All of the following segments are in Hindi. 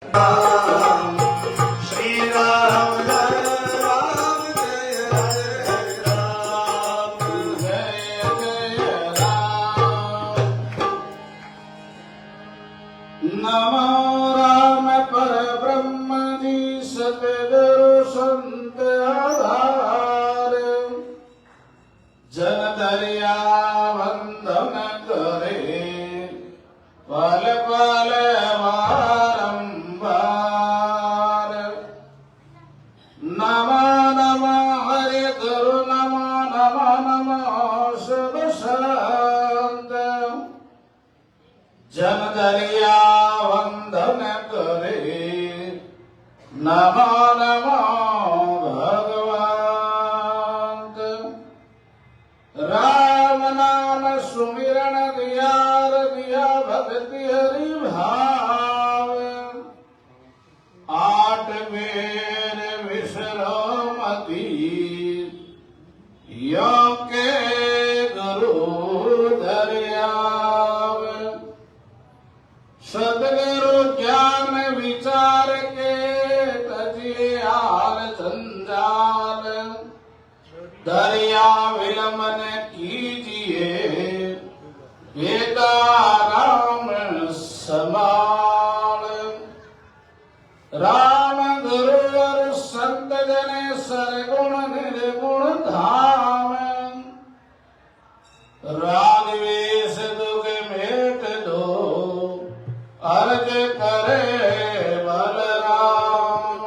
राम श्री राम जय राम जय राम जय जय राम। नमो राम पर ब्रह्म जी सतगुरु संत आधार, जन दरिया वंदन करे पल पल बारंबार। नमो नमो हरे गुरु नमो नमो नमो शुभ संत, जन दरिया वंदन करे नमो नमो भगवंत। राम नाम सुमिरन दिया भक्ति हरि भाव, आठ बेर विसरो मति यो के गुरु दरियाव। सदगुरु ज्ञान विचार के तजिए हाल जंजाल, दरिया विलंबन कीजिए वेदा राम समाल। राम गुरु और संत जने सरगुण निर्गुण धाम, राग वेश दुख मेट दो अर्ज करे बलराम।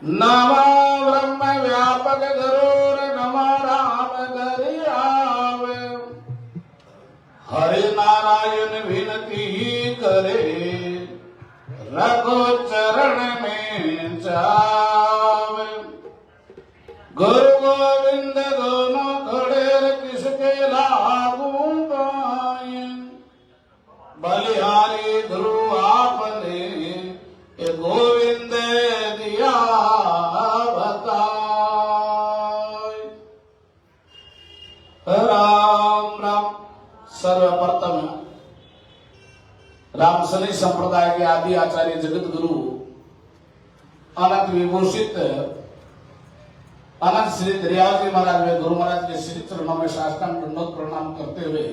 नमो ब्रह्म व्यापक गुरुर नमो राम दरियाव, हरि नारायण विनती करे रघु चरण में जावे। गुरु गोविंद दोनों खड़े किसके लागू पाए, बलिहारी गुरु आपने ये गोविंद दिया बताए। राम राम। सर्वप्रथम राम शनि संप्रदाय के आदि आचार्य जगत गुरु अनंत विभूषित अनंत श्री दरियाव जी महाराज में गुरु महाराज के श्री चरणों में साष्टांग दंडवत प्रणाम करते हुए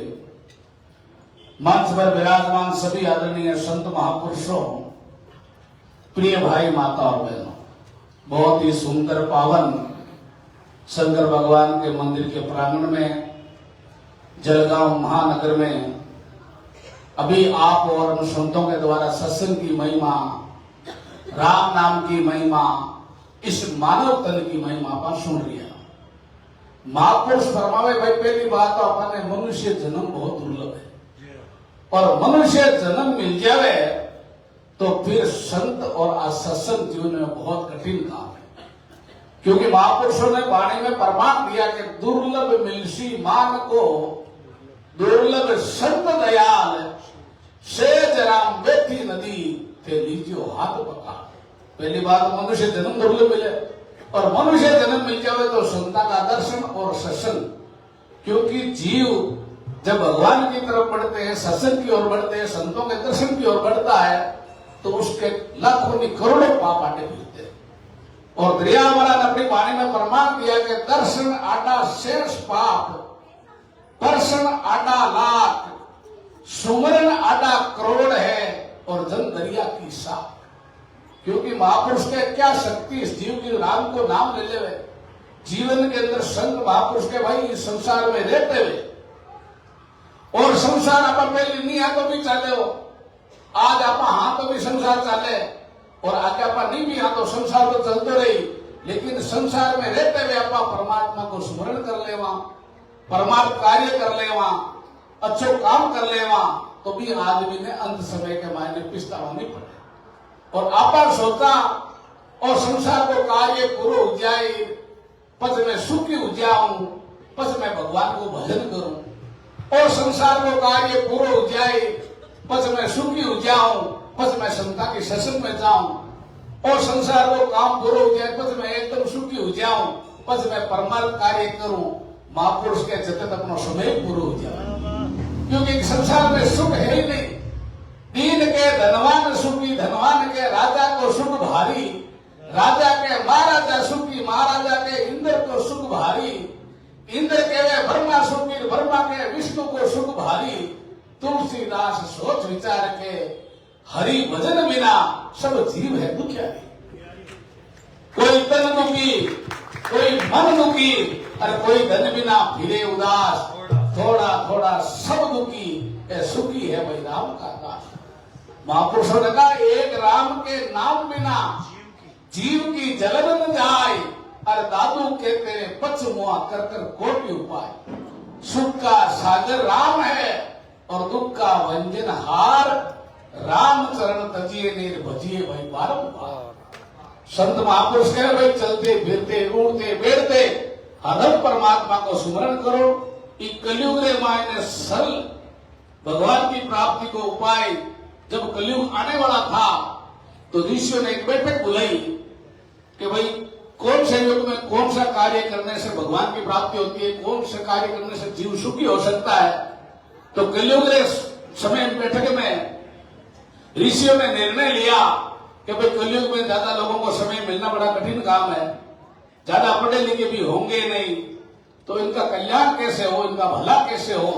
मंच पर विराजमान सभी आदरणीय संत महापुरुषों, प्रिय भाई माता और बहनों, बहुत ही सुंदर पावन शंकर भगवान के मंदिर के प्रांगण में जलगांव महानगर में अभी आप और उन संतों के द्वारा सत्संग की महिमा, राम नाम की महिमा, इस मानव तन की महिमा अपन सुन रही है। महापुरुष फरमावे भाई पहली बात तो अपने मनुष्य जन्म बहुत दुर्लभ है, और मनुष्य जन्म मिल जावे तो फिर संत और सत्संग जीवन में बहुत कठिन काम है। क्योंकि महापुरुषों ने वाणी में प्रमाण दिया कि दुर्लभ मिलसी मान को दुर्लभ संत दयाल, सेज राम बेटी नदी थे लीजियो हाथ पका। पहली बात मनुष्य जन्म दुर्लभ मिले, और मनुष्य जन्म मिल जावे तो संता का दर्शन और सत्संग। क्योंकि जीव जब भगवान की तरफ बढ़ते हैं, सत्संग की ओर बढ़ते हैं, संतों के दर्शन की ओर बढ़ता है, तो उसके लाखों नहीं करोड़ों पाप आटे मिलते हैं। और दरिया महाराज ने अपनी वाणी में प्रमाण दिया कि दर्शन आटा शेष पाप, दर्शन आटा लाख, सुमरन आटा करोड़ है, और जन दरिया की साख। क्योंकि महापुरुष के क्या शक्ति इस जीव की, राम को नाम ले ले जीवन के अंदर संत महापुरुष के भाई इस संसार में रहते हुए, और संसार आप पहले नहीं आ तो भी चाले हो, आज आप हाँ तो भी संसार चाले, और आगे आप नहीं भी हाँ तो संसार तो चलते रही। लेकिन संसार में रहते हुए आप परमात्मा को स्मरण कर लेवा, परमात्मा कार्य कर लेवा, अच्छो काम कर लेवा, तो भी आदमी ने अंत समय के मायने पिछतावा नहीं पड़े। और आपा सोचा और संसार को कार्य पूरा हो जाए, पच में सुखी हो जाऊं, पच में भगवान को भजन करूं, और संसार को कार्य पूरा हो जाए, पच में सुखी हो जाऊं, पच में संता के सत्संग में जाऊं, और संसार को काम पूरा हो जाए, पच में एकदम सुखी हो जाऊं, पच में परमार्थ कार्य करूं। महापुरुष के जगत अपना समय पूरा हो जाए, क्योंकि संसार में सुख है ही नहीं। दीन के धनवान सुखी, धनवान राजा के महाराजा सुखी, महाराजा के इंद्र को सुख भारी, इंद्र के वे ब्रह्मा सुखी, ब्रह्मा के विष्णु को सुख भारी। तुलसीदास सोच विचार के हरि भजन बिना सब जीव है दुखियारी। कोई तन दुखी, कोई मन दुखी, और कोई धन बिना फिरे उदास। थोड़ा थोड़ा सब दुखी, सुखी है भाई राम का दास। महापुरुषों ने कहा एक राम के नाम बिना जीव की जलन न जाए। और दादू कहते पच मुआ कर कर कोटि उपाय। सुख का सागर राम है और दुख का व्यंजन हार। राम चरण तजिए नेर भजिए भाई बारंबार। संत महापुरुष कहे भाई चलते फिरते उड़ते बैठते हरदम परमात्मा को सुमरण करो। कलयुग रे मायने सरल भगवान की प्राप्ति को उपाय। जब कलयुग आने वाला था तो ऋषियों ने एक बैठक बुलाई कि भाई कौन से युग में कौन सा कार्य करने से भगवान की प्राप्ति होती है, कौन से कार्य करने से जीव सुखी हो सकता है। तो कलयुग रे समय बैठक में ऋषियों ने निर्णय लिया कि भाई कलयुग में ज्यादा लोगों को समय मिलना बड़ा कठिन काम है, ज्यादा पढ़े लिखे भी होंगे नहीं, तो इनका कल्याण कैसे हो, इनका भला कैसे हो।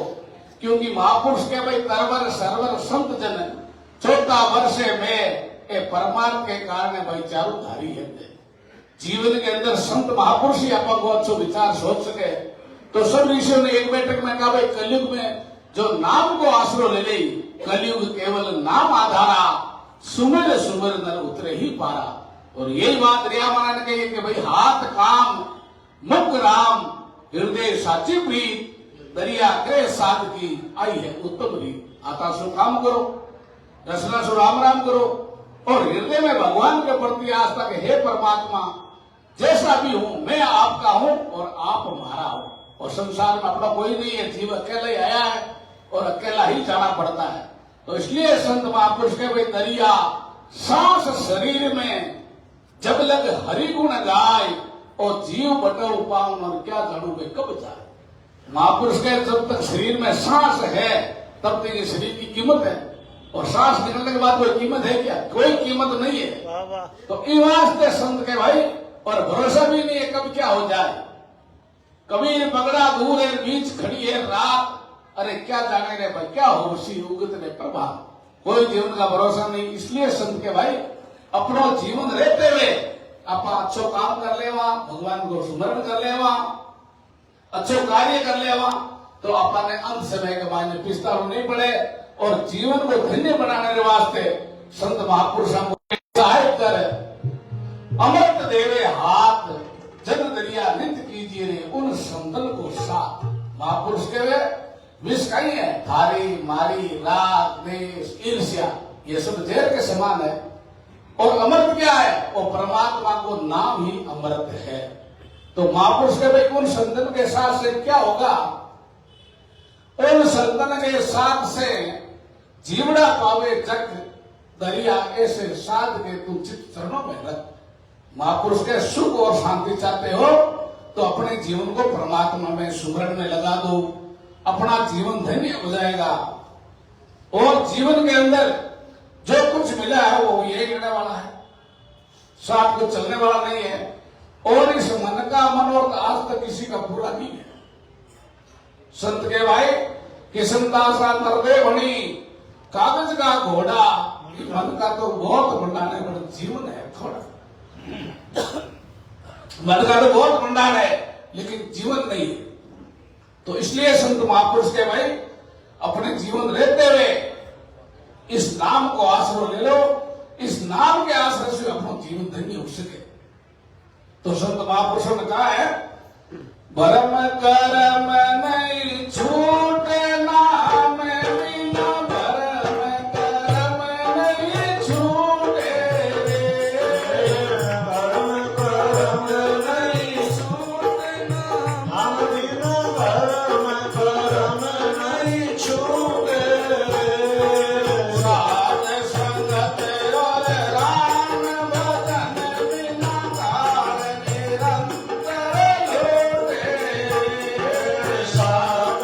क्योंकि महापुरुष के भाई तरवर सरवर संत जन चौथा वर्ष में परमार्थ के कारण भाई चारू धारी है। जीवन के अंदर संत महापुरुष ही अपन को अच्छो विचार सोच सके। तो सब ऋषियों ने एक बैठक में कहा भाई कलयुग में जो नाम को आसरो ले ले, कलयुग केवल नाम आधारा, सुमिर सुमिर नर उतरे ही पारा। और यही बात रिया महाराज ने कही कि भाई हाथ काम मुख राम, हृदय साची प्रीत, दरिया ग्रह साध की आई है उत्तम रीत। आता सो काम करो, रचना सो राम राम करो, और हृदय में भगवान के प्रति आस्था के हे परमात्मा जैसा भी हूं मैं आपका हूं और आप हमारा हो। और संसार में अपना कोई नहीं है, जीव अकेला ही आया है और अकेला ही जाना पड़ता है। तो इसलिए संत महापुरुष के भाई दरिया सांस शरीर में जब लग हरि गुण गाय, और जीव बटो पाऊं और क्या जानू वे कब जाए। महापुरुष के जब तक शरीर में सांस है तब तक ये शरीर की कीमत है, और सांस निकलने के बाद कोई कीमत है क्या? कोई कीमत नहीं है। तो इस वास्ते संत के भाई और भरोसा भी नहीं है कब क्या हो जाए। कबीर पगड़ा दूर है बीच खड़ी है रात, अरे क्या जाने रे भाई क्या हो सी उगत ने प्रभात। कोई जीवन का भरोसा नहीं। इसलिए संत के भाई अपनो जीवन रहते हुए आप अच्छो काम कर लेवा, भगवान को स्मरण कर लेवा, अच्छो कार्य कर लेवा, तो अपने अंत समय के मायने पिस्तारू नहीं पड़े। और जीवन को धन्य बनाने के वास्ते संत महापुरुषों को सहायता कर अमृत देवे हाथ, जन दरिया नित्य कीजिए रे उन संतन को साथ। महापुरुष के वे विष कहीं है, थारी मारी राग देश ईर्ष्या ये सब जहर के समान है। और अमृत क्या है? वो परमात्मा को नाम ही अमृत है। तो महापुरुष के भाई उन संतन के साथ से क्या होगा? उन संतन के साथ से जीवड़ा पावे जग दरिया, ऐसे साध के तुम चित्त चरणों में रख। महापुरुष के सुख और शांति चाहते हो तो अपने जीवन को परमात्मा में सुमरण में लगा दो, अपना जीवन धन्य हो जाएगा। और जीवन के अंदर जो कुछ मिला है वो यही रहने वाला है, साथ कुछ चलने वाला नहीं है। और इस मन का मनोरथ आज तक किसी का पूरा नहीं है। संत के भाई किसनदासा नरदे बनी कागज का घोड़ा, मन का तो बहुत भंडार है, जीवन है थोड़ा। मन का तो बहुत भंडार है लेकिन जीवन नहीं है। तो इसलिए संत महापुरुष के भाई अपने जीवन रहते हुए इस नाम को आश्रय ले लो, इस नाम के आश्रय से अपना जीवन धन्य हो सके। तो संत महापुरुषों ने कहा है भरम करम नहीं छूटे नाम बिना, भरम करम नहीं छूटे रे, भरम करम नहीं छूटे नाम बिना, भरम करम नहीं छूटे रे। साध संगत और राम भजन बिना काल निरंतर लोटे, साध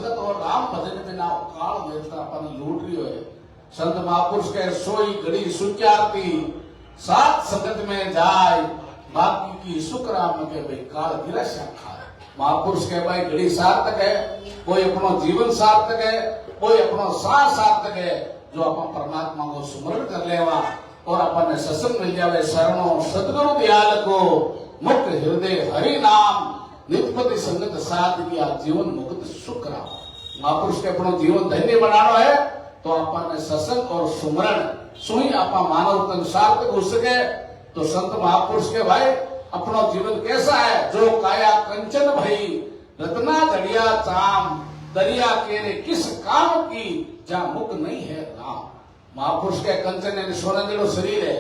संगत और राम भजन बिना काल देवता अपन लूट रही है। संत महापुरुष के सोई घड़ी सुचारती सात संगत में जाए बाकी की सुख राम के भाई काल गिरा खाए। महापुरुष के भाई घड़ी सार्थक है, कोई अपना जीवन सार्थक है, कोई अपना साथ सार्थक है जो अपन परमात्मा को सुमरण कर लेवा और अपन ने सत्संग मिल जावे। शरणों सदगुरु दयाल को मुक्त हृदय हरि नाम नित्यपति संगत साध किया जीवन मुक्त सुख राम। महापुरुष के अपना जीवन धन्य बनाना है तो अपन ने सत्संग और सुमरण सुई आपा मानव तन सार्थक हो सके। तो संत महापुरुष के भाई अपना जीवन कैसा है जो काया कंचन भई रत्ना जड़िया चाम दरिया केरे किस काम की जहाँ मुख नहीं है राम। महापुरुष के कंचन यानी सोना जड़ो शरीर है,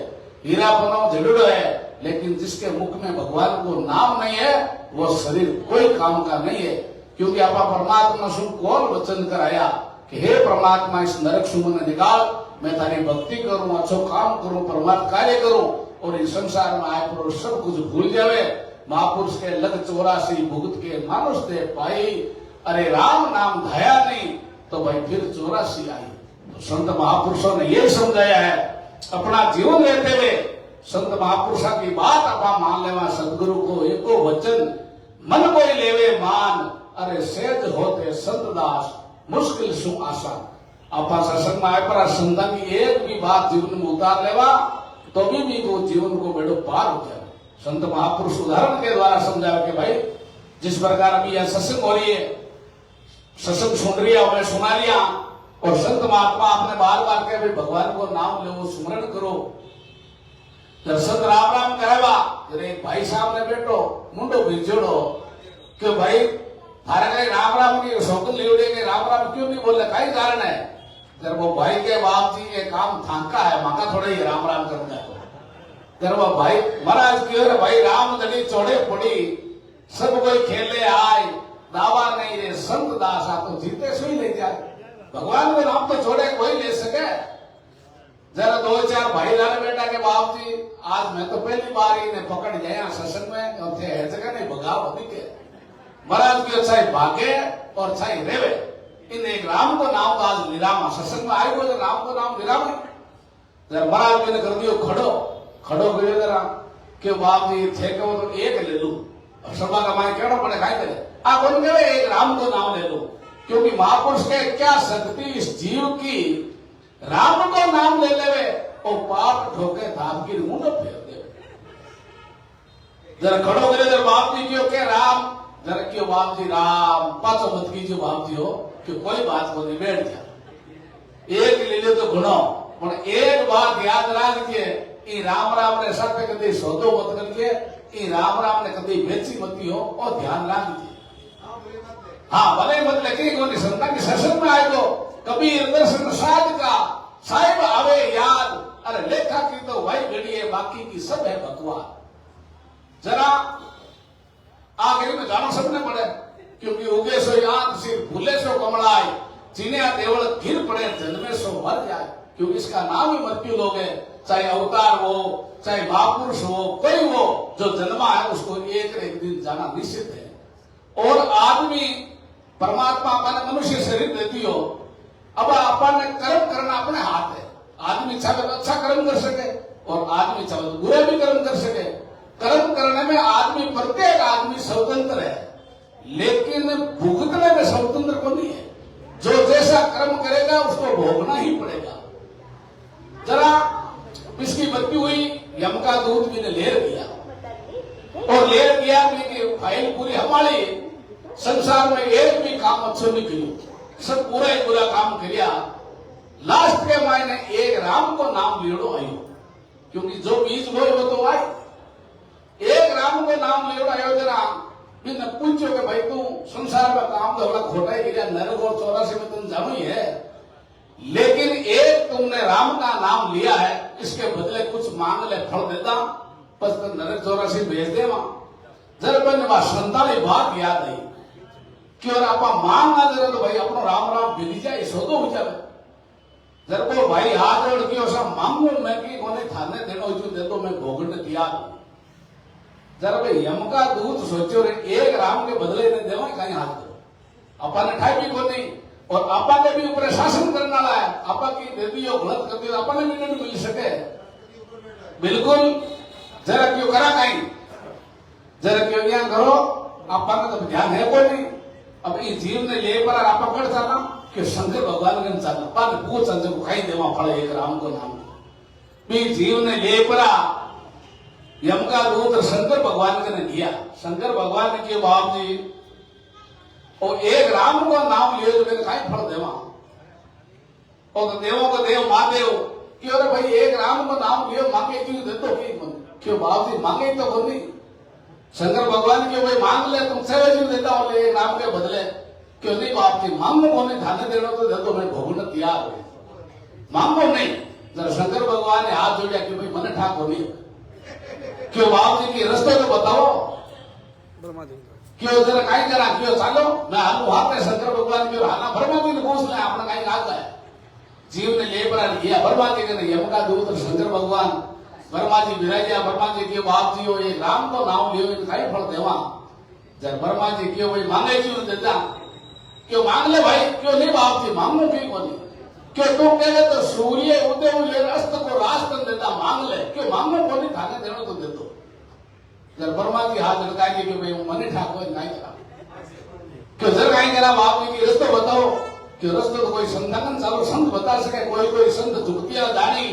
हीरा बनो जड़ो है, लेकिन जिसके मुख में भगवान को नाम नहीं है वो शरीर कोई काम का नहीं है। क्योंकि आपा परमात्मा सुन कौन वचन कराया कि हे परमात्मा इस नरक सुमन निकाल, मैं तारी भक्ति करूं, अच्छो काम करूं, परमात्मा कार्य करूं और इस संसार में आए पर सब कुछ भूल जावे। महापुरुष के लग 84 भुगत के मानुष दे पाई, अरे राम नाम धाया नहीं तो भाई फिर 84 आई। तो संत महापुरुषों ने ये समझाया है अपना जीवन लेते हुए संत महापुरुषों की बात आपा मान लेवा। सदगुरु को एको वचन मन कोई लेवे मान, अरे सहज होते संत दास मुश्किल सु आसान। आपा सत्संग में आए पर संतान की एक भी बात जीवन में उतार लेवा तो भी वो जीवन को बेड़ो पार हो जाए। संत महापुरुष उदाहरण के द्वारा समझाया कि भाई जिस प्रकार अभी यह सत्संग हो रही है, सत्संग सुन रही है और मैं सुना लिया और संत महात्मा आपने बार बार कहे भाई भगवान को नाम लो सुमरण करो। जब संत राम राम कहेगा जरे भाई साहब ने बैठो मुंडो भिजोड़ो कि भाई थारे कहीं राम राम की शौकन लिवड़े के राम राम क्यों नहीं बोले, कई कारण है। जब वो भाई के बाप जी ये काम थाका है माका थोड़े ही राम राम करना है। जब वो भाई महाराज क्यों रे भाई राम दड़ी चौड़े पड़ी सब कोई खेले आए दावा नहीं रे संत दासा तो जीते सो ही ले जाए। भगवान को नाम तो छोड़े कोई ले सके। जरा 2-4 भाई लाने बेटा के बाप जी आज मैं तो पहली बार ही ने पकड़ गया सत्संग में और थे जगह नहीं भगाव अधिक है। महाराज की अच्छा भागे और अच्छा रेवे इन एक राम को नाम तो आज निरामा सत्संग में आई हो राम को नाम निरामा। जरा महाराज ने कर दियो खड़ो खड़ो गयो जरा के बाप जी थे के वो तो एक ले लू और सभा का माई कहना पड़े खाई करे आ कौन कहे एक राम को नाम ले लो। क्योंकि महापुरुष के क्या शक्ति इस जीव की राम को नाम ले लेवे और पाप ठोके धाम की मुंड फेर दे। जरा खड़ो करे जरा बाप जी क्यों के राम जरा क्यों बाप जी राम पाचो मत कीजिए बाप जी हो कि कोई बात को नहीं बैठ जा एक ले ले तो गुणो पर एक बात याद रखिए ई राम राम ने सत्य कभी सौदो मत करके ई राम राम ने कभी बेची मती हो और ध्यान रखिए। हाँ भले मत लेकिन कोई संतान की सत्संग में आए तो कभी दर्शन साध का साहिब आवे याद, अरे लेखा की तो वही घड़ी है बाकी की सब है बकवास। जरा आगे में जानो सबने पड़े क्योंकि उगे सो याद सिर भूले सो कमलाए चीनिया देवल गिर पड़े जन्मे सो मर जाए। क्योंकि इसका नाम ही मृत्यु लोग है, चाहे अवतार हो चाहे महापुरुष हो कोई हो जो जन्मा है उसको एक दिन जाना निश्चित है। और आदमी परमात्मा अपन मनुष्य शरीर देती हो अब अपन कर्म करना अपने हाथ है। आदमी चाहे तो अच्छा कर्म कर सके और आदमी चाहे तो बुरे भी कर्म कर सके। कर्म करने में आदमी प्रत्येक आदमी स्वतंत्र है लेकिन भुगतने में स्वतंत्र को नहीं है। जो जैसा कर्म करेगा उसको भोगना ही पड़ेगा। जरा इसकी मृत्यु हुई यम का दूत भी ने लेर दिया और लेर दिया कि फाइल पूरी हमारी संसार में एक भी काम अच्छा नहीं किया सब पूरा ही पूरा काम किया। लास्ट के मायने एक राम को नाम लेड़ो आयो क्योंकि जो बीज बोए वो तो आई एक राम को नाम लेड़ो आयो। जरा बिन पूछो कि भाई तू संसार में काम तो बड़ा खोटा ही किया नरक और 84 में तुम जानो ही है लेकिन एक तुमने राम का नाम लिया है इसके बदले कुछ मांग ले फल देता बस तो नरक 84 भेज दे वहां। जरा मैंने वहां संताली बात याद आई कि और आप मांग ना जरा तो भाई अपना राम राम बिली जाए सौदो हो जाए। जर को भाई हाथ जोड़ के ऐसा मांगू मैं कि कोने थाने देनो जो दे दो मैं भोगने तैयार हूं। जरा भाई यम का दूत सोचो रे एक राम के बदले ने देवा कहीं हाथ दो अपन ने ठाई भी कोनी और आपा ने भी ऊपर शासन करने वाला है। आपा की देवियों गलत करती तो अपन ने भी नहीं मिल सके बिल्कुल। जरा क्यों करा कहीं जरा क्यों क्या करो आपा का तो ध्यान है कोई नहीं। अब ये जीव ने ले पर आपा कर चला कि शंकर भगवान के चलना पर पूछ अंज को खाई देवा फल एक राम को नाम भी जीव ने ले परा यम का दूत शंकर भगवान के ने दिया। शंकर भगवान ने किया बाप जी और एक राम को नाम लियो तो मैंने खाई फल देवा और तो देवों को देव महादेव कि अरे भाई एक राम को नाम लियो मांगे क्यों दे तो क्यों बाप जी मांगे तो बोल नहीं। शंकर भगवान के भाई मांग ले तुमसे क्यों देता हूं एक राम के बदले क्यों नहीं बाप जी मांगो को नहीं खाने देना तो दे दो मैं भोगने तैयार हूं मांगो नहीं। जरा शंकर भगवान ने हाथ जोड़ा कि भाई मन ठाक नहीं क्यों बाप जी की रस्ते तो बताओ क्यों जरा कहीं करा क्यों चालो मैं हालू हाथ है शंकर भगवान की हाना भरमा जी ने पूछ ले अपना कहीं हाथ है जीव ने ले पड़ा लिया भरमा जी ने यम का दूत शंकर भगवान वर्मा जी विराजिया वर्मा जी के बाप जी हो ये राम को नाम लियो कहीं फल देवा जब वर्मा जी क्यों भाई मांगे क्यों देता क्यों मांग ले भाई क्यों नहीं बाप जी मांगो क्यों को नहीं क्यों तुम कहे तो सूर्य उदय हुए अस्त को राष्ट्र देता मांग ले क्यों मांगो को नहीं खाने देना तो दे दो। जब वर्मा जी हाथ लड़काएंगे कि भाई मनी ठाको नहीं करा क्यों जर कहीं करा बाप जी की रस्तो बताओ कि रस्तो तो कोई संतान चालो संत बता सके कोई संत झुकतिया दानी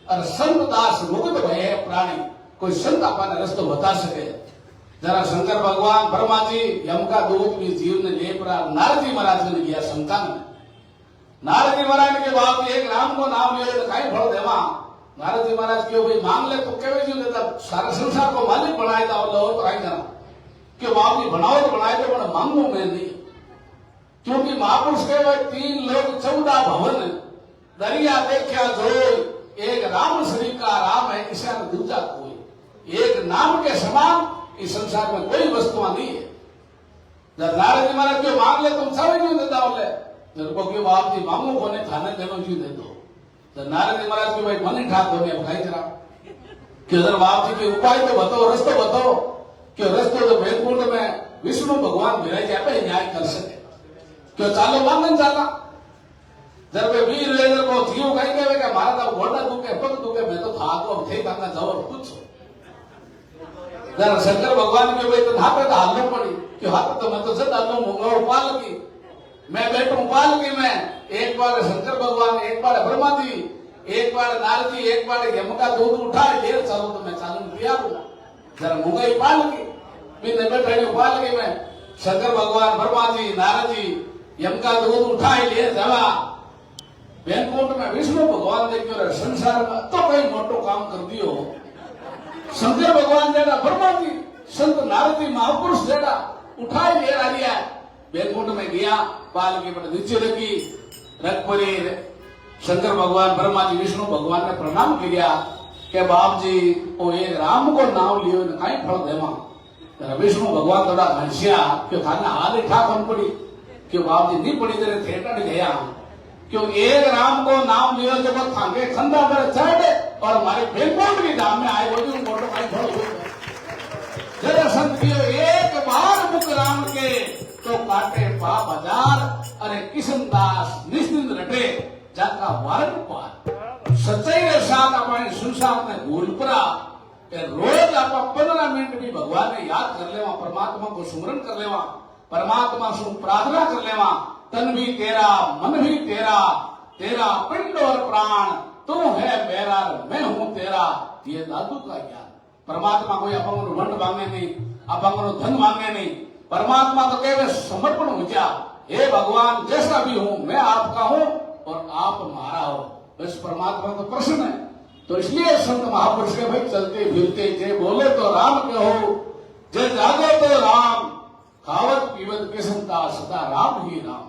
और संत दास मुकुट भय प्राणी कोई संत अपना रस्तो बता सके। जरा शंकर भगवान ब्रह्मा जी यम का दूत भी जीव ने ले पड़ा नारद जी महाराज ने किया संतान में। नारद जी महाराज के बाद एक राम को नाम लियो तो कहीं फल देवा। नारद जी महाराज क्यों भाई मांग ले तो केवे जो देता सारा संसार को मालिक बनाए था और तो कहीं जाना क्यों बाप जी बनाओ तो बनाए तो बड़ा मांगू मैं नहीं क्योंकि महापुरुष के वह 3 लोग 14 भवन दरिया देखा जोई एक राम श्री का राम है इसे दूजा कोई एक नाम के समान इस संसार में कोई वस्तुआ नहीं है। जब नारद जी महाराज क्यों मांग ले तुम सब क्यों देता बोले मेरे को क्यों बाप जी मांगो को नहीं खाने देनो क्यों दे दो। तो नारद जी महाराज की भाई मन ठाक होने अब खाई जरा कि उधर बाप जी के उपाय तो बताओ रस्तो बताओ कि रस्तो तो बैकुंठ में विष्णु भगवान विराज आप न्याय कर सके क्यों चालो मांगन चाला जब वीर लेकर को जीव कहीं कहे कि मारा तो घोड़ा दुखे पग दुखे मैं तो था को थे करना जाओ कुछ जरा शंकर भगवान के भाई तो धापे तो हालना पड़ी कि हाथ तो मैं तो जब डालू मुंगा उपाल की मैं बैठू उपाल की मैं एक बार शंकर भगवान एक बार ब्रह्मा जी एक बार नारद जी एक बार यम का दूध उठा ले चलो तो मैं चालू किया जरा मुंगा उपाल की मैं बैठे उपाल की मैं शंकर भगवान ब्रह्मा जी नारद जी यम का दूध उठा ले जवा बैकुंठ में विष्णु भगवान देखियो संसार में तो कई मोटो काम कर दियो शंकर भगवान जेड़ा ब्रह्मा जी संत नारद जी महापुरुष जेड़ा उठाई ले रहा बैकुंठ में गया बाल की पर नीचे रखी रख पड़ी शंकर भगवान ब्रह्मा जी विष्णु भगवान ने प्रणाम किया कि बाप जी वो एक राम को नाम लियो ने कहीं फल देवा। विष्णु भगवान थोड़ा घंसिया क्यों खाना हाल ही ठाक हम पड़ी क्यों बाप जी नहीं पड़ी तेरे थिएटर गया क्यों एक राम को नाम लियो जब थांगे खंदा पर चढ़ और हमारे बैकुंठ की धाम में आए वो भी फोटो कहीं फल जरा संत कियो एक बार मुख राम के तो काटे पा बाजार अरे किशनदास निश्चिंत रटे जाका वारन पार सच्चाई के साथ अपने संसार में भूल पड़ा रोज आप 15 मिनट भी भगवान ने याद कर लेवा परमात्मा को सुमरन कर लेवा परमात्मा से प्रार्थना कर लेवा तन भी तेरा मन भी तेरा तेरा पिंड और प्राण तू है मेरा मैं हूं तेरा ये दादू का ज्ञान। परमात्मा कोई अपन वंड मांगे नहीं अपन धन मांगे नहीं परमात्मा तो केवल समर्पण हो जा हे भगवान जैसा भी हूं मैं आपका हूं और आप हमारा हो इस परमात्मा तो प्रश्न है। तो इसलिए संत महापुरुष के भाई चलते फिरते जे बोले तो राम कहो जे जागे तो राम खावत पीवत किसनता सदा राम ही राम।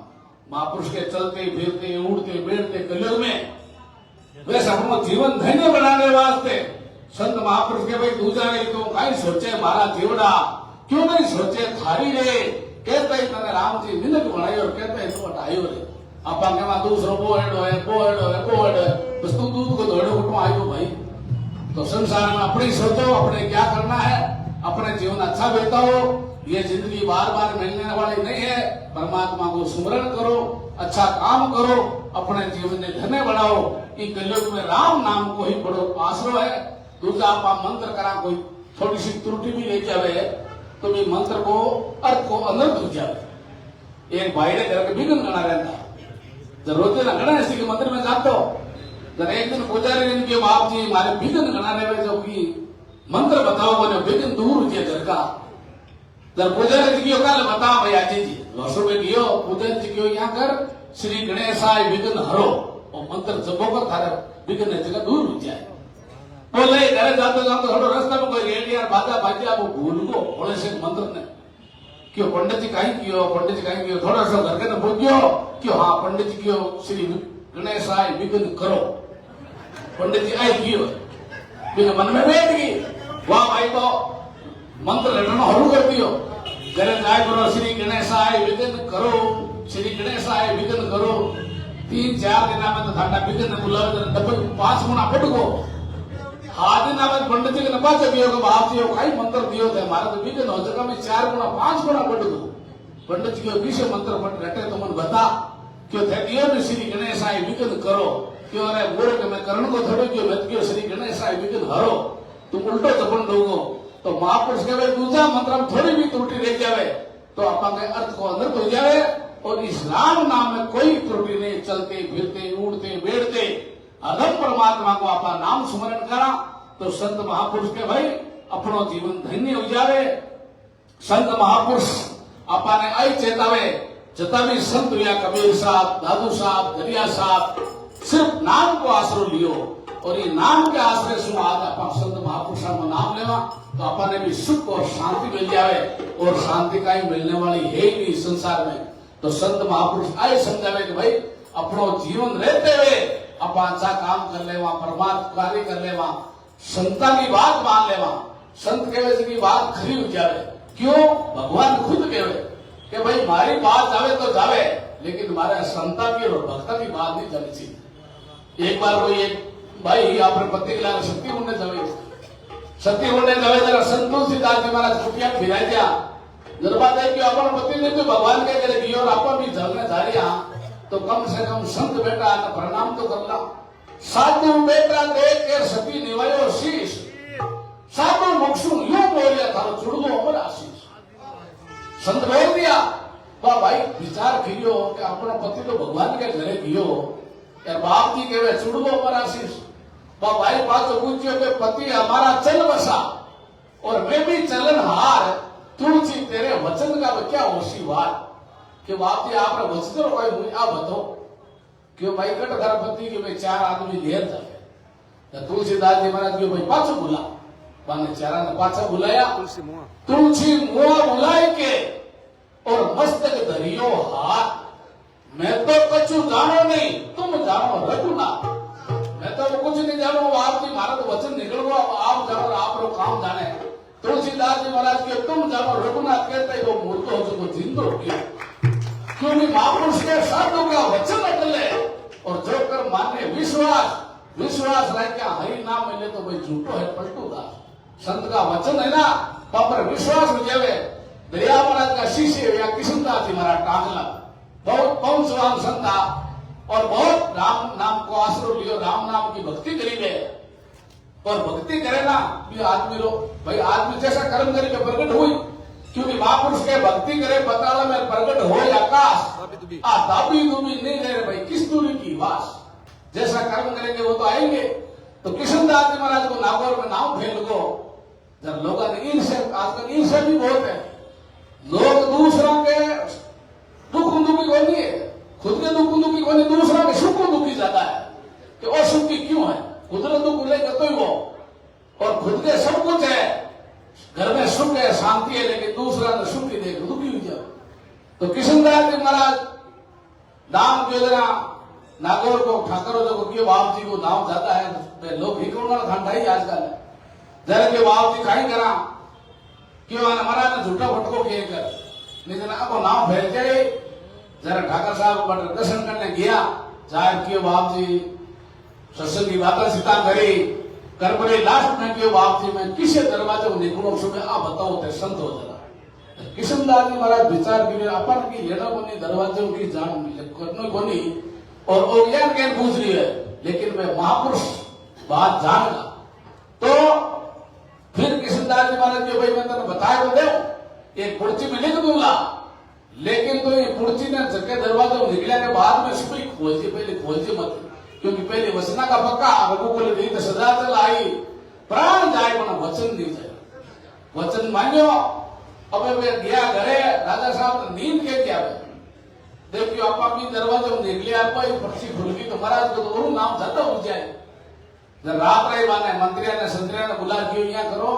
महापुरुष के चलते फिरते उड़ते बैठते कलयुग में वे सबको जीवन धन्य बनाने वास्ते संत महापुरुष के भाई दूजा नहीं तो कहीं सोचे मारा जीवड़ा क्यों नहीं सोचे थारी रे कहते ही मैंने राम जी मिलक बनाई और कहते ही तो हटाई रे आप दूसरो बोहेडो है बस तू दूध को दौड़े उठो आयो भाई। तो संसार में अपनी सोचो अपने क्या करना है अपने जीवन अच्छा बिताओ ये जिंदगी बार बार मिलने वाली नहीं है। परमात्मा को स्मरण करो, अच्छा काम करो, अपने जीवन में धन्य बढ़ाओ। इन कलयुग में राम नाम को ही बड़ो आसरो है। दूसरा आप मंत्र करा कोई थोड़ी सी त्रुटि भी ले जावे तो भी मंत्र को अर्थ को अनर्थ हो जावे। एक बाहर घर के विघ्न गणा रहता जब रोते ना गणा ऐसी के मंदिर में जाते हो जब एक दिन पुजारी ने कहा बाप जी हमारे विघ्न गणा रहे जो कि मंत्र बताओ बोले विघ्न दूर हो जाए घर का। जब पुजारी जी की काल बता भाई आजी जी लोसो में गियो पुजारी जी की यहाँ कर श्री गणेशाय विघ्न हरो और मंत्र जबो कर थारे विघ्न जगह दूर हो जाए। बोले घरे जाते जाते थोड़ा रास्ता में कोई रेडियो बाजा बाजी आप भूल गो बोले से मंत्र ने क्यों पंडित जी कहीं कियो पंडित जी कहीं कियो थोड़ा सा घर के ने बोल गयो क्यों हाँ पंडित जी क्यों श्री गणेशाय विघ्न करो पंडित जी आई कियो बिना मन में बैठ गई वाह भाई तो मंत्र रटना हरू कर दियो घरे जाए करो श्री गणेशाय विघ्न करो श्री गणेशाय विघ्न करो 3-4 दिन में तो थाटा विघ्न बुलावे डबल 5 गुना बढ़ गो आदि नाम पंडित जी ने नपा दियो कि बाप जी कई मंत्र दियो थे हमारा तो विघ्न हो जगह में 4 गुना 5 गुना बढ़ गो। पंडित जी के विषय मंत्र पट रटे तो मन बता क्यों थे दियो में श्री गणेशाय विघ्न करो क्यों अरे बोले कि मैं करण को थोड़े क्यों मत क्यों श्री गणेशाय विघ्न हरो तुम उल्टो जपन दोगो तो महापुरुष के दूसरा मंत्र में थोड़ी भी त्रुटि रह जावे तो अपन के अर्थ को अनर्थ हो जावे। और इस राम नाम में कोई त्रुटि नहीं चलते फिरते उड़ते बैठते अधम परमात्मा को आपा नाम स्मरण करा तो संत महापुरुष के भाई अपनो जीवन धन्य हो जावे। संत महापुरुष आपा ने आई चेतावे जता भी संत या कबीर साहब दादू साहब दरिया साहब सिर्फ नाम को आश्रय लियो और ये नाम के आश्रय से आज आप संत महापुरुषों को नाम लेवा तो अपने भी सुख और शांति मिल जावे और शांति का ही मिलने वाली है ही नहीं संसार में। तो संत महापुरुष आए समझावे कि भाई अपनो जीवन रहते हुए आप अच्छा काम कर लेवा परमात्मा कार्य कर लेवा संता की बात मान लेवा संत कहे की बात खरी हो जावे। क्यों भगवान खुद कहे कि भाई हमारी बात जावे तो जावे लेकिन हमारे संता की और भक्ता की बात नहीं जानी चाहिए। एक बार कोई एक भाई आपने पति के लाने शक्ति होने जावे जरा संतोषी दास जी महाराज कुटिया फिराई दिया जरबा दे कि अपन पति ने तो भगवान के करे और अपन भी जलने जा रही तो कम से कम संत बेटा ने प्रणाम तो करला। साधु बेटा देख के सती निवायो शीश साधु मुक्षु यूं बोलिया था चुड़गो अमर आशीष। संत बोल दिया वाह भाई विचार कियो कि अपना पति तो भगवान के घरे कियो यार बाप जी कहे चुड़गो अमर आशीष। वाह भाई बात तो पूछियो कि पति हमारा चल बसा और मैं भी चलन हार तुलसी तेरे वचन का क्या होशी बात कि बाप जी आपने वचन कोई मुझे आप बताओ क्यों भाई कट घर पति के भाई 4 आदमी लेर जाए तुलसीदास जी महाराज के भाई पाछो बुला बाने 4 ने पाछा बुलाया तुलसी मुआ बुलाए के और मस्तक धरियो हाथ मैं तो कछु जानो नहीं तुम जानो रघुनाथ मैं तो कुछ नहीं जानो आप जी मारा तो वचन निकल गो आप जानो आप लोग काम जाने। तुलसीदास जी महाराज के तुम जानो रघुनाथ कहते वो मूर्ख हो जो जिंदो गया क्योंकि महापुरुष के साधु का वचन अटले और जो कर माने विश्वास रह क्या हरि नाम मिले तो भाई झूठो है पलटू दास संत का वचन है ना तो पर विश्वास हो जावे। दरिया महाराज का शिष्य या किशनदास जी महाराज टांगला बहुत पौंसवान संत था और बहुत राम नाम को आश्रय लियो राम नाम की भक्ति करी ले और भक्ति करे ना भी आदमी लो भाई आदमी जैसा कर्म करे के प्रकट हुई क्योंकि महापुरुष के भक्ति करे बताला में प्रकट हो आकाश दाबी दूबी नहीं रहे भाई किस दूरी की वास जैसा कर्म करेंगे वो तो आएंगे। तो किशनदास जी महाराज को नागौर में नाम फेल को जब लोगों ने आजकल ईर्ष्या भी बहुत है लोग दूसरों के दुख दुखी को नहीं है खुद के दुख दुखी को नहीं दूसरों के सुख दुखी ज्यादा है कि असुखी क्यों है खुद दुख लेकर तो ही वो और खुद के सब कुछ है घर में सुख है शांति है लेकिन दूसरा ने सुख ही देख दुखी हो जाओ। तो किशनदास जी महाराज नाम योजना नागौर को ठाकरों को क्यों बाप जी को नाम जाता है लोग ही कौन ठंडा ही आजकल जरा के बाप जी कहीं करा क्यों महाराज ने झूठा भटको किए कर लेकिन आपको नाम फैल जाए जरा ठाकर साहब दर्शन करने गया जाहिर क्यों बाप जी सत्संग की बातें सीता करी कर पड़े लास्ट में क्यों बाप जी मैं किसी दरवाजे को निकलो सुबह आप बताओ ते संत हो जरा किशनदास जी महाराज विचार किए अपन की लेना कोनी दरवाजों की जान करनो कोनी और ओज्ञान के पूछ रही है, लेकिन मैं महापुरुष बात जानगा। तो फिर किशनदास जी महाराज जी भाई मैं तेने बताया तो दे एक कुर्सी में लिख दूंगा, लेकिन तो ये कुर्सी ने जगह दरवाजा निकला के बाद में सुबह खोजी, पहले खोजी मत, क्योंकि पहले वचना का पक्का रघुकुल रीत सदा चल आई, प्राण जाए पण वचन दी जाए, वचन मान्यो। अब वे गया घरे, राजा साहब नींद के क्या देखियो आप अपनी दरवाजे में निकले, आप पर्ची खुल गई तो महाराज को तो नाम ज्यादा हो जाए। जब रात रही माने मंत्रिया ने संतरिया ने बुला के यहाँ करो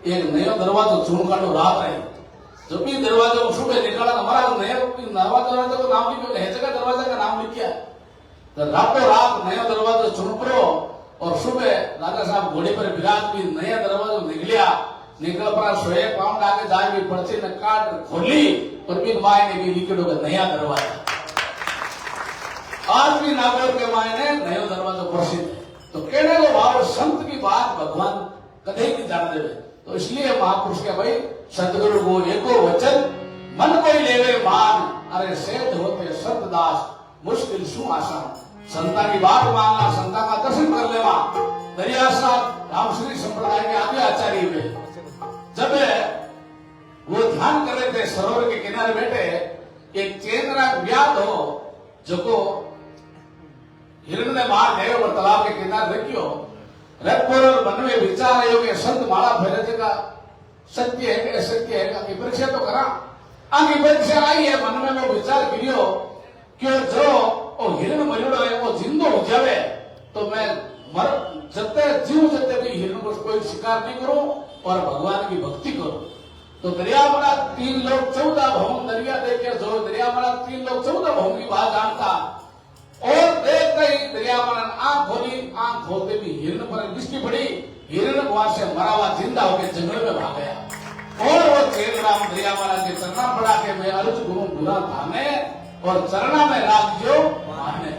एक नयो दरवाजो चुन काटो, रात रही जब भी दरवाजा सुबह निकाला हमारा नया दरवाजा को नाम लिखो, है जगह दरवाजा का नाम लिखा, तो रातों रात नया दरवाजा चुन पड़ो और सुबह राजा साहब घोड़े पर विराज भी नया दरवाजा निकलिया, निकल पर सोए पाउंड आगे जाए भी पर्ची ने काट खोली और बिन माय ने भी लिखो का नया दरवाजा। आज भी नागौर के मायने नया दरवाजा प्रसिद्ध है। तो कहने को भाव संत की बात भगवान कदे की जान देवे, तो इसलिए महापुरुष के भाई सतगुरु को एको वचन मन कोई लेवे मान, अरे सेठ होते सतदास मुश्किल शू आसान। संता की बात मानना, संता का दर्शन कर लेवा। दरिया साहब रामश्री संप्रदाय के आगे आचार्य हुए, जब वो ध्यान कर रहे थे सरोवर के किनारे बैठे, एक चेतना व्याध हो जो हिरण ने मार गए और तालाब के किनारे रखियो, रखपुर और मन में विचार आयो कि संत माला फैले का सत्य है कि असत्य है, आगे परीक्षा तो करा, आगे परीक्षा आई है, मन में वो विचार करियो कि जो हिरण मरियो है वो जिंदो हो जावे, तो मैं मर जते जीव जते भी हिरण को कोई शिकार नहीं करूं और भगवान की भक्ति करूं। तो दरिया बड़ा 3 लोग 14 भवन दरिया देखे, जो दरिया बड़ा 3 लोग 14 भवन की बात जानता और देखते ही दरिया बड़ा आंख खोली, आंख खोलते भी हिरण पर दृष्टि पड़ी, हिरण वहां से मरा हुआ जिंदा होकर जंगल में भाग गया और वो चेत राम दरिया महाराज के चरणा पड़ा के मैं अर्ज गुरु बुरा थाने और चरणा में राग जो माने,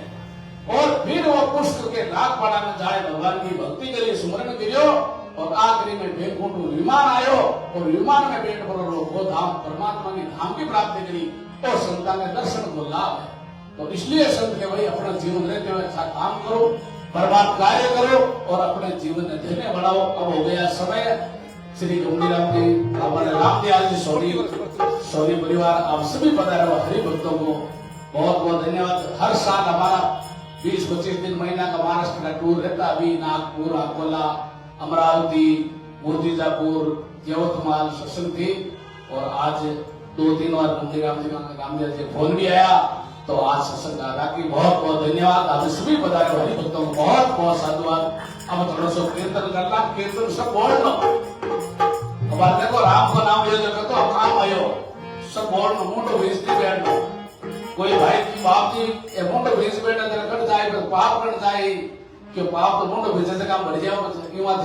और फिर वो पुष्प के राग पड़ा में जाए भगवान की भक्ति करी, सुमरण करियो और आखिरी में बैकुंठ विमान आयो और विमान में बैठ पर वो धाम परमात्मा की धाम की प्राप्ति करी और संतान ने दर्शन को लाभ है। तो इसलिए संत के भाई अपना जीवन रहते हुए अच्छा काम करो, बर्बाद कार्य करो और अपने जीवन में धन्य बढ़ाओ। अब हो गया समय, श्री गंगीराम जी, हमारे रामदयाल जी सोनी परिवार, आप सभी पधारे हुए हरि भक्तों को बहुत बहुत धन्यवाद। हर साल हमारा 20-25 दिन महीना का महाराष्ट्र का टूर रहता, अभी नागपुर, अकोला, अमरावती, मूर्तिजापुर, यवतमाल सत्संग थी और आज 2-3 बार गंगीराम जी फोन भी आया, तो आज सत्संग दादा की बहुत बहुत धन्यवाद। आप सभी पधारे हरि भक्तों को बहुत बहुत साधुवाद। अब थोड़ा सा कीर्तन करना, कीर्तन सब बोलना, अब देखो राम का नाम ले तो काम आयो सब बोलना, मुंडो भेजती बैठना, कोई भाई की बाप जी मुंडो भेज बैठा तेरा कट जाए तो पाप कट जाए, क्यों पाप तो मुंडो भेजे से काम बढ़ जाओ,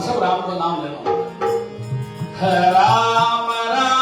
सब राम का नाम लेना। राम राम